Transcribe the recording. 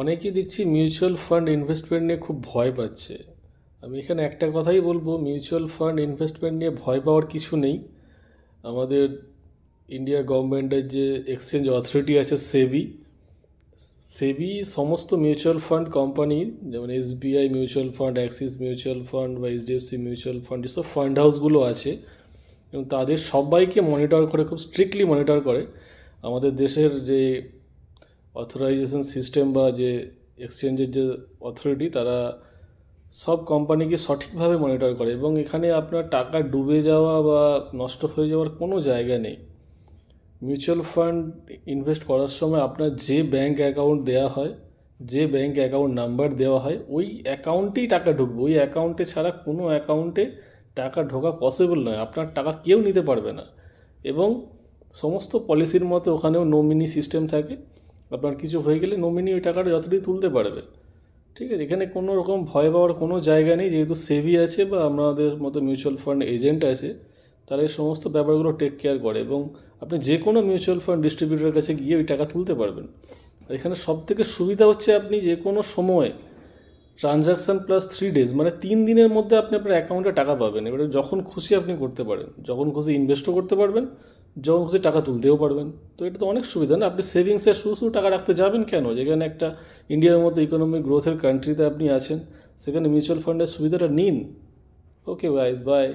অনেকেই দেখছি mutual fund investment নিয়ে খুব ভয় পাচ্ছে। আমি এখানে একটা কথাই বলবো, মিউচুয়াল ফান্ড ইনভেস্টমেন্ট নিয়ে ভয় পাওয়ার কিছু নেই। আমাদের ইন্ডিয়া গভর্নমেন্টের যে এক্সচেঞ্জ অথরিটি আছে, সেবি, সেবি সমস্ত মিউচুয়াল ফান্ড কোম্পানির, যেমন SBI mutual fund, Axis mutual fund বা এইচডিএফসি মিউচুয়াল ফান্ড, যেসব ফান্ড হাউসগুলো আছে, এবং তাদের সবাইকে মনিটর করে, খুব স্ট্রিক্টলি মনিটর করে। আমাদের দেশের যে অথরাইজেশন সিস্টেম বা যে এক্সচেঞ্জের যে অথরিটি, তারা সব কোম্পানিকে সঠিকভাবে মনিটর করে, এবং এখানে আপনার টাকা ডুবে যাওয়া বা নষ্ট হয়ে যাওয়ার কোনো জায়গা নেই। মিউচুয়াল ফান্ড ইনভেস্ট করার সময় আপনার যে ব্যাংক অ্যাকাউন্ট দেওয়া হয়, যে ব্যাংক অ্যাকাউন্ট নাম্বার দেওয়া হয়, ওই অ্যাকাউন্টেই টাকা ঢুকবে। ওই অ্যাকাউন্টে ছাড়া কোনো অ্যাকাউন্টে টাকা ঢোকা পসিবল নয়। আপনার টাকা কেউ নিতে পারবে না। এবং সমস্ত পলিসির মতো ওখানেও নমিনি সিস্টেম থাকে। আপনার কিছু হয়ে গেলে নমিনি ওই টাকাটা যতটাই তুলতে পারবে। ঠিক আছে, এখানে কোনো রকম ভয় পাওয়ার কোনো জায়গা নেই, যেহেতু সেবি আছে বা আমাদের মতো মিউচুয়াল ফান্ড এজেন্ট আছে, তারা এই সমস্ত ব্যাপারগুলো টেক কেয়ার করে, এবং আপনি যে কোনো মিউচুয়াল ফান্ড ডিস্ট্রিবিউটরের কাছে গিয়ে ওই টাকা তুলতে পারবেন। আর এখানে সবথেকে সুবিধা হচ্ছে, আপনি যে কোনো সময় ট্রানজাকশান প্লাস 3 ডেজ, মানে 3 দিনের মধ্যে আপনি আপনার অ্যাকাউন্টে টাকা পাবেন। এবারে যখন খুশি আপনি করতে পারেন, যখন খুশি ইনভেস্টও করতে পারবেন, যখন খুশি টাকা তুলতেও পারবেন। তো এটা তো অনেক সুবিধা না? আপনি সেভিংসে শুধু শুধু টাকা রাখতে যাবেন কেন? যেখানে একটা ইন্ডিয়ার মতো ইকোনমিক গ্রোথের কান্ট্রিতে আপনি আছেন, সেখানে মিউচুয়াল ফান্ডের সুবিধাটা নিন। Okay guys, by.